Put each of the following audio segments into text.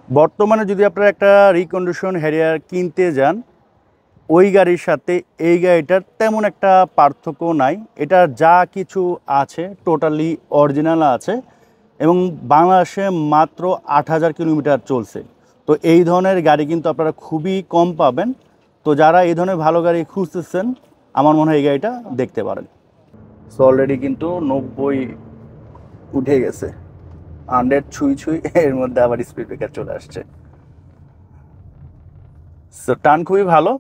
বর্তমানে যদি আপনারা একটা রিকন্ডিশন হ্যারিয়ার কিনতে যান, ওই গাড়ির সাথে এই গাড়িটার তেমন একটা পার্থক্য নাই। এটা যা কিছু আছে টোটালি অরিজিনাল আছে এবং বাংলাদেশে মাত্র ৮,০০০ কিলোমিটার চলছে। তো এই ধরনের গাড়ি কিন্তু আপনারা খুবই কম পাবেন। তো যারা এই ধরনের ভালো গাড়ি খুঁজতেছেন, আমার মনে হয় এই গাড়িটা দেখতে পারেন। সো অলরেডি কিন্তু ৯০ উঠে গেছে, 100 ছুঁই ছুঁই, এর মধ্যে আবার স্পিড ব্রেকার চলে আসছে। সো টান খুবই ভালো।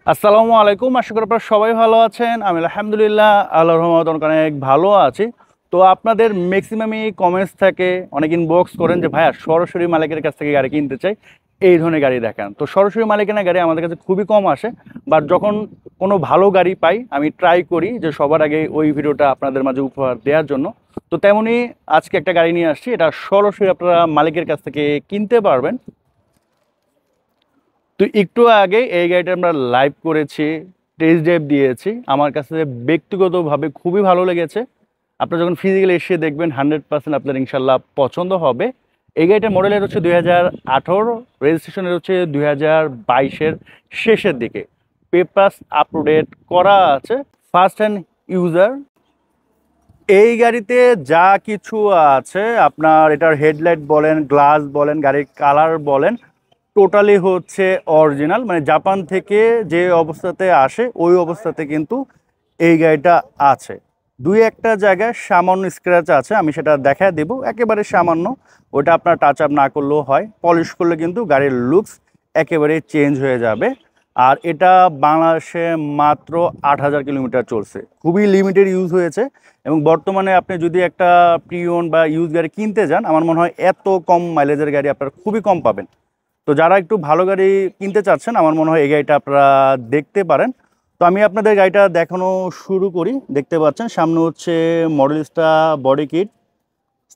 আসসালামু আলাইকুম, আশা করি আপনারা সবাই ভালো আছেন। আমি আলহামদুলিল্লাহ আল্লাহর রহমতে অনেক ভালো আছি। তো আপনাদের ম্যাক্সিমামই কমেন্টস থাকে, অনেক ইনবক্স করেন যে ভাইয়া সরাসরি মালিকের কাছ থেকে গাড়ি কিনতে চাই, এই ধরনের গাড়ি দেখান। তো সরাসরি মালিকানা গাড়ি আমাদের কাছে খুবই কম আসে, বাট যখন কোনো ভালো গাড়ি পাই আমি ট্রাই করি যে সবার আগে ওই ভিডিওটা আপনাদের মাঝে উপহার দেওয়ার জন্য। তো তেমনই আজকে একটা গাড়ি নিয়ে আসছি, এটা সরাসরি আপনারা মালিকের কাছ থেকে কিনতে পারবেন। তো একটু আগে এই গাড়িটা আমরা লাইভ করেছি, টেস্ট ড্রাইভ দিয়েছি। আমার কাছে ব্যক্তিগতভাবে খুবই ভালো লেগেছে। আপনারা যখন ফিজিক্যালি এসে দেখবেন 100% আপনার ইনশাল্লাহ পছন্দ হবে। এই গাড়িটার মডেলের হচ্ছে 2018, রেজিস্ট্রেশনের হচ্ছে 2022-এর শেষের দিকে। পেপারস আপডেট করা আছে, ফার্স্ট হ্যান্ড ইউজার। এই গাড়িতে যা কিছু আছে, আপনার এটার হেডলাইট বলেন, গ্লাস বলেন, গাড়ির কালার বলেন, টোটালি হচ্ছে অরিজিনাল। মানে জাপান থেকে যে অবস্থাতে আসে ওই অবস্থাতে কিন্তু এই গাড়িটা আছে। দুই একটা জায়গায় সামান্য স্ক্র্যাচ আছে, আমি সেটা দেখায় দেব, একেবারে সামান্য। ওটা আপনার টাচ আপ না করলেও হয়, পলিশ করলে কিন্তু গাড়ির লুকস একেবারে চেঞ্জ হয়ে যাবে। আর এটা বাংলাদেশে মাত্র ৮,০০০ কিলোমিটার চলছে, খুবই লিমিটেড ইউজ হয়েছে। এবং বর্তমানে আপনি যদি একটা প্রিওন বা ইউজ গাড়ি কিনতে যান, আমার মনে হয় এত কম মাইলেজের গাড়ি আপনারা খুবই কম পাবেন। তো যারা একটু ভালো গাড়ি কিনতে চাচ্ছেন, আমার মনে হয় এই গাড়িটা আপনারা দেখতে পারেন। তো আমি আপনাদের গাড়িটা দেখানো শুরু করি। দেখতে পাচ্ছেন সামনে হচ্ছে মডেলিস্টা বডি কিট,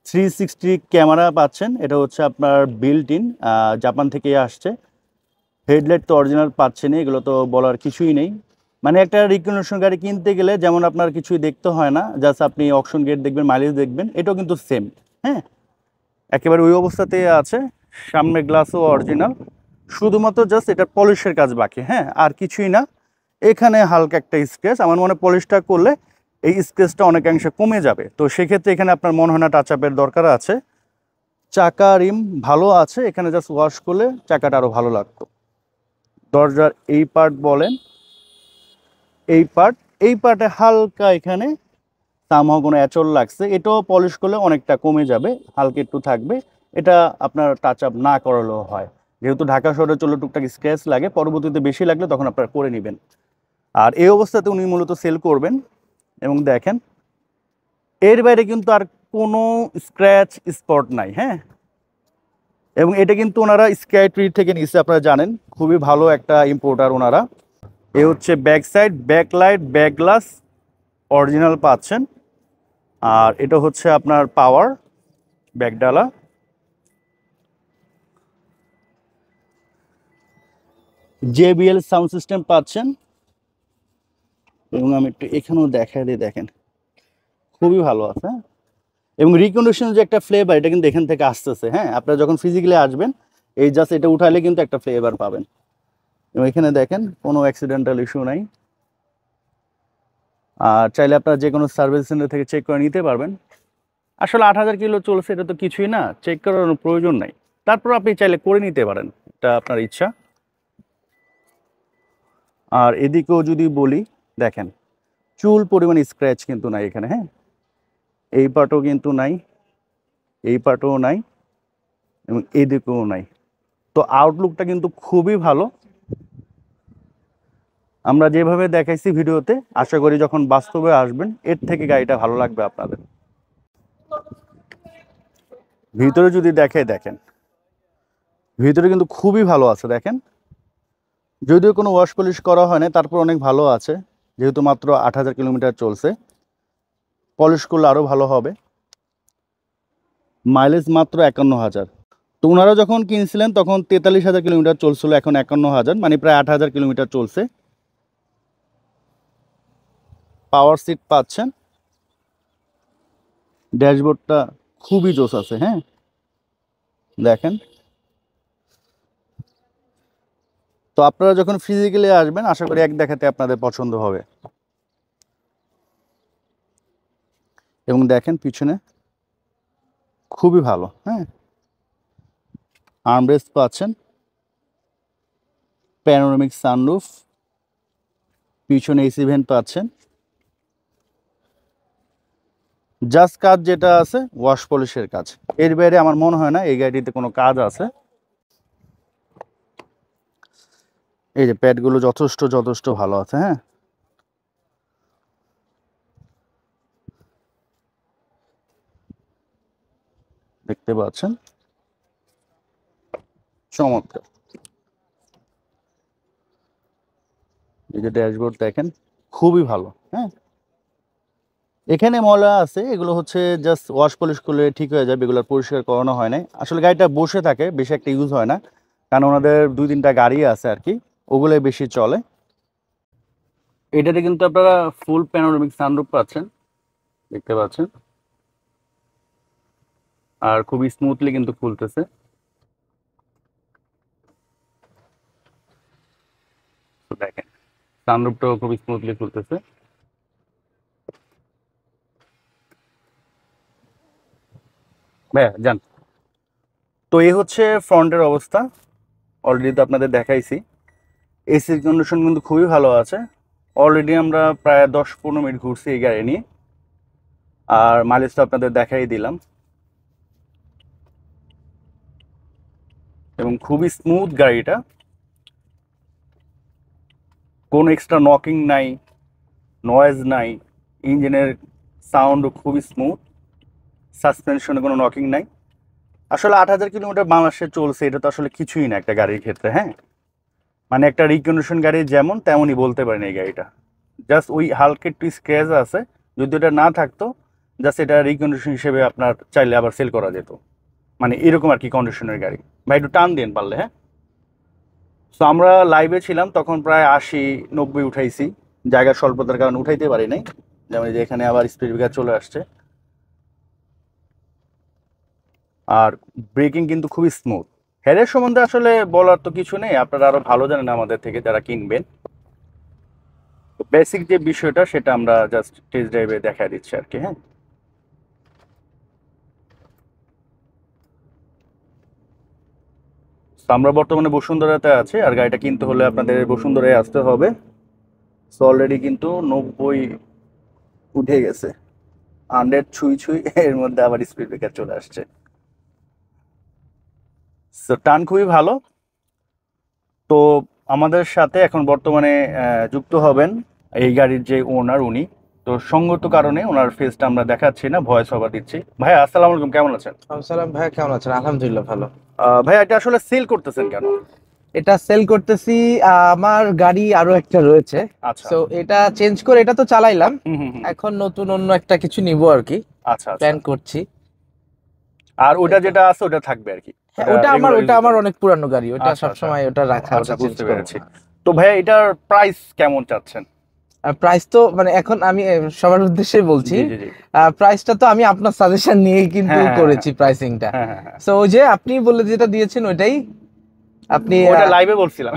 360 ক্যামেরা পাচ্ছেন, এটা হচ্ছে আপনার বিল্ট ইন, জাপান থেকে আসছে। হেডলাইট তো অরিজিনাল পাচ্ছেনই, এগুলো তো বলার কিছুই নেই। মানে একটা রিকগনিশন গাড়ি কিনতে গেলে যেমন আপনার কিছুই দেখতে হয় না, জাস্ট আপনি অকশন গেট দেখবেন, মাইলেজ দেখবেন, এটাও কিন্তু সেম। হ্যাঁ, একেবারে ওই অবস্থাতে আছে। সামনে গ্লাসও অরিজিনাল, শুধুমাত্র জাস্ট এটা পলিশের কাজ বাকি। হ্যাঁ, আর কিছুই না। এখানে হালকা একটা স্ক্র্যাচ, আমার মনে হয় পলিশটা করলে এই স্ক্র্যাচটা অনেকাংশে কমে যাবে। তো সেক্ষেত্রে এখানে আপনার মনে হয় না টাচ আপের দরকার আছে। চাকা রিম ভালো আছে, এখানে জাস্ট ওয়াশ করলে চাকাটা আরও ভালো লাগতো। দরজার এই পার্ট বলেন, এই পার্টে হালকা এখানে সামহাও কোনো অ্যাচল লাগছে, এটাও পলিশ করলে অনেকটা কমে যাবে, হালকা একটু থাকবে। এটা আপনার টাচ আপ না করালেও হয়, যেহেতু ঢাকা শহরে চলে টুকটাক স্ক্র্যাচ লাগে, পরবর্তীতে বেশি লাগলে তখন আপনারা করে নেবেন। আর এই অবস্থাতে উনি মূলত সেল করবেন। এবং দেখেন এর বাইরে কিন্তু আর কোনো স্ক্র্যাচ স্পট নাই। হ্যাঁ, এবং এটা কিন্তু ওনারা স্কাইট্রি থেকে নিচ্ছে, আপনারা জানেন খুবই ভালো একটা ইম্পোর্টার ওনারা। এ হচ্ছে back side, back light, back glass original পাচ্ছেন। আর এটা হচ্ছে আপনার পাওয়ার ব্যাকডালা, JBL সাউন্ড সিস্টেম পাচ্ছেন। এবং আমি একটু এখানেও দেখাই দিই, দেখেন খুবই ভালো আছে। এবং রিকন্ডিশন যে একটা ফ্লেভার, এটা কিন্তু এখান থেকে আসতেছে। হ্যাঁ, আপনারা যখন ফিজিক্যালি আসবেন, এই জাস্ট এটা উঠাইলে কিন্তু একটা ফ্লেভার পাবেন। এবং এখানে দেখেন কোনো অ্যাক্সিডেন্টাল ইস্যু নাই। আর চাইলে আপনারা যে কোনো সার্ভিস সেন্টার থেকে চেক করে নিতে পারবেন। আসলে ৮,০০০ কিলো চলছে, এটা তো কিছুই না, চেক করার প্রয়োজন নাই। তারপর আপনি চাইলে করে নিতে পারেন, এটা আপনার ইচ্ছা। আর এদিকেও যদি বলি, দেখেন চুল পরিমাণ স্ক্র্যাচ কিন্তু নাই এখানে। হ্যাঁ, এই পার্টও কিন্তু নাই, এই পার্টও নাই, এবং এদিকেও নাই। তো আউটলুকটা কিন্তু খুবই ভালো। আমরা যেভাবে দেখাইছি ভিডিওতে, আশা করি যখন বাস্তবে আসবেন এর থেকে গাড়িটা ভালো লাগবে আপনাদের। ভিতরে যদি দেখেন ভিতরে কিন্তু খুবই ভালো আছে। দেখেন যদিও কোনো ওয়াশ পলিশ করা হয় না, তারপর অনেক ভালো আছে, যেহেতু মাত্র ৮,০০০ কিলোমিটার চলছে। পলিশ করলে আরও ভালো হবে। মাইলেজ মাত্র ৫১,০০০। তো ওনারা যখন কিনছিলেন তখন ৪৩,০০০ কিলোমিটার চলছিল, এখন ৫১,০০০, মানে প্রায় ৮,০০০ কিলোমিটার চলছে। পাওয়ার সিট পাচ্ছেন, ড্যাশবোর্ডটা খুবই জোস আছে। হ্যাঁ, দেখেন। তো আপনারা যখন ফিজিক্যালি আসবেন আশা করি এক দেখাতে আপনাদের পছন্দ হবে। এবং দেখেন পিছনে খুবই ভালো। হ্যাঁ, আর্মরেস্ট পাচ্ছেন, প্যানোরামিক সানরুফ, পিছনে এসি ভেন্ট পাচ্ছেন। জাস্ট কাজ যেটা আছে ওয়াশ পলিশের কাজ, এর বাইরে আমার মনে হয় না এই গাড়িটিতে কোনো কাজ আছে। এই যে প্যাডগুলো যথেষ্ট যথেষ্ট ভালো আছে। হ্যাঁ, দেখতে পাচ্ছেন, চমৎকার। এই যে ড্যাশবোর্ড দেখেন, খুবই ভালো। হ্যাঁ, এখানে ময়লা আছে, এগুলো হচ্ছে জাস্ট ওয়াশ পলিশ করলে ঠিক হয়ে যাবে, এগুলো পরিষ্কার করানো হয় নাই। আসলে গাড়িটা বসে থাকে, বেশি একটা ইউজ হয় না, কারণ ওনাদের 2-3টা গাড়ি আছে আর কি, ওগুলোই বেশি চলে। এটাতে কিন্তু আপনারা ফুল প্যানোরামিক সানরুফ পাচ্ছেন, দেখতে পাচ্ছেন, আর খুবই স্মুথলি কিন্তু খুলতেছে। তো দেখেন সানরুফটাও খুবই স্মুথলি খুলতেছে। ভাইয়া যান। তো এই হচ্ছে ফ্রন্টের অবস্থা, অলরেডি তো আপনাদের দেখাইছি। এসির কন্ডিশন কিন্তু খুবই ভালো আছে। অলরেডি আমরা প্রায় 10-15 মিনিট ঘুরছি এই গাড়ি নিয়ে, আর মাইলেজ তো আপনাদের দেখাই দিলাম। এবং খুবই স্মুথ গাড়িটা, কোনো এক্সট্রা নকিং নাই, নয়েজ নাই, ইঞ্জিনের সাউন্ডও খুবই স্মুথ, সাসপেনশনে কোনো নকিং নাই। আসলে 8,000 কিলোমিটার বাংলাদেশে চলছে, এটা তো আসলে কিছুই না একটা গাড়ির ক্ষেত্রে। হ্যাঁ, মানে একটা রিকন্ডিশন গাড়ি যেমন তেমনই বলতে পারেন এই গাড়িটা। জাস্ট ওই হালকা একটু স্ক্র্যাচ আছে, যদি ওটা না থাকতো জাস্ট এটা রিকন্ডিশন হিসেবে আপনার চাইলে আবার সেল করা যেত, মানে এরকম আর কি কন্ডিশনের গাড়ি। ভাই একটু টান দেন পারলে। হ্যাঁ, তো আমরা লাইভে ছিলাম তখন প্রায় 80-90 উঠাইছি, জায়গা স্বল্পতার কারণে উঠাইতে পারি নাই। যেমন যে এখানে আবার স্পিড ব্রেকার চলে আসছে, আর ব্রেকিং কিন্তু খুবই স্মুথ। হেডের সম্বন্ধে আসলে বলার তো কিছু নেই, আপনারা আরো ভালো জানেন আমাদের থেকে যারা কিনবেন। বেসিক যে বিষয়টা সেটা আমরা জাস্ট টেস্ট ড্রাইভে দেখা দিচ্ছি আর কি। হ্যাঁ, তো আমরা বর্তমানে বসুন্ধরাতে আছি, আর গাড়িটা কিনতে হলে আপনাদের বসুন্ধরায় আসতে হবে। সো অলরেডি কিন্তু 90 উঠে গেছে, 100 ছুঁই ছুঁই, এর মধ্যে আবার স্পিড ব্রেকার চলে আসছে। সো টান খুবই ভালো। তো আমাদের সাথে এখন বর্তমানে যুক্ত হবেন এই গাড়ির যে ওনার, উনি তো সঙ্গত কারণে ওনার ফেসটা আমরা দেখাচ্ছি না, ভয়েস ওভার দিচ্ছি। ভাই আসসালামু আলাইকুম, কেমন আছেন? সালাম ভাই, কেমন আছেন? আলহামদুলিল্লাহ ভালো। ভাই এটা আসলে সেল করতেছেন কেন? এটা সেল করতেছি, আমার গাড়ি আরো একটা রয়েছে। আচ্ছা। তো এটা চেঞ্জ করে এটা তো চালাইলাম, হুম হুম হুম। এখন নতুন অন্য একটা কিছু নিব আর কি, আচ্ছা আচ্ছা। প্ল্যান করছি। আর ওটা যেটা আছে ওটা থাকবে আর কি? হ্যাঁ, ওটা আমার regular use এর জন্য? অনেক পুরানো গাড়ি, ওটা আচ্ছা সব আচ্ছা। সময় ওটা রাখা, আচ্ছা, ওটা চেঞ্জ বুঝতে করব পেরেছি। না। তো ভাইয়া এটার প্রাইস কেমন চাচ্ছেন? আর প্রাইস তো মানে এখন আমি সবার উদ্দেশ্যে বলছি, জি জি জি। প্রাইসটা তো আমি আপনার সাজেশন নিয়েই কিন্তু হ্যাঁ হ্যাঁ করেছি প্রাইসিংটা। হ্যাঁ হ্যাঁ হ্যাঁ। সো ওই যে আপনি বলে যেটা দিয়েছেন ওইটাই আপনি ওটা লাইভে বলছিলাম।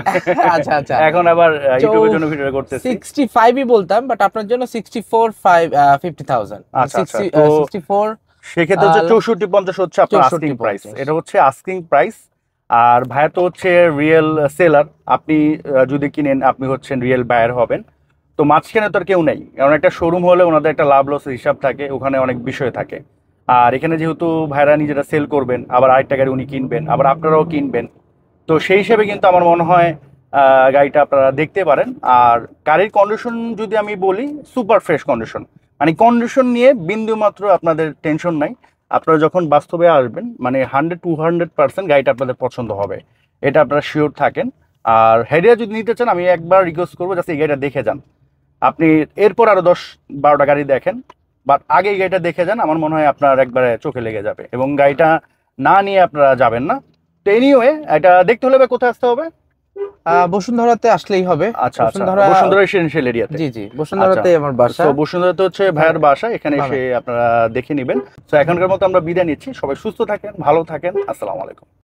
আচ্ছা আচ্ছা। এখন আবার তো ইউটিউবের জন্য ভিডিও করতেছি। 65ই বলতাম, বাট আপনার জন্য 64,50,000, আচ্ছা আচ্ছা। তো 64। সেক্ষেত্রে হচ্ছে 64-50 হচ্ছে আপনার আস্কিং প্রাইস, 64-50। এটা হচ্ছে আস্কিং প্রাইস। আর ভাইয়া তো হচ্ছে রিয়েল সেলার, আপনি যদি কিনেন আপনি হচ্ছেন রিয়েল বায়ার হবেন। তো মাঝখানে তো আর কেউ নেই, কারণ একটা শোরুম হলে ওনাদের একটা লাভ লস হিসাব থাকে, ওখানে অনেক বিষয় থাকে। আর এখানে যেহেতু ভাইরা নিজেরা সেল করবেন, আবার আরেকটা গাড়ি উনি কিনবেন, আবার আপনারাও কিনবেন, তো সেই হিসেবে কিন্তু আমার মনে হয় গাড়িটা আপনারা দেখতে পারেন। আর গাড়ির কন্ডিশন যদি আমি বলি, সুপার ফ্রেশ কন্ডিশন, মানে কন্ডিশন নিয়ে বিন্দু মাত্র আপনাদের টেনশন নাই। আপনারা যখন বাস্তবে আসবেন মানে 100-200% গাড়িটা আপনাদের পছন্দ হবে, এটা আপনারা শিওর থাকেন। আর হেডিয়া যদি নিতে চান আমি একবার রিকোয়েস্ট করবো জাস্ট এই গাড়িটা দেখে যান। আপনি এরপর আরো 10-12টা গাড়ি দেখেন, বাট আগে এই গাড়িটা দেখে যান, আমার মনে হয় আপনার একবারে চোখে লেগে যাবে, এবং গাড়িটা না নিয়ে আপনারা যাবেন না। তো এনিওয়ে এটা দেখতে হলে কোথায় আসতে হবে? বসুন্ধরাতে আসলেই হবে। আচ্ছা আচ্ছা, বসুন্ধরা রেসিডেন্সিয়াল এরিয়াতে। জি জি, বসুন্ধরাতে আমার বাসা। তো বসুন্ধরাতে হচ্ছে ভাইয়ার বাসা, এখানে হ্যাঁ এসে আপনারা দেখে নেবেন। তো এখনকার মতো আমরা বিদায় নিচ্ছি, সবাই সুস্থ থাকেন, ভালো থাকেন, আসসালামু আলাইকুম।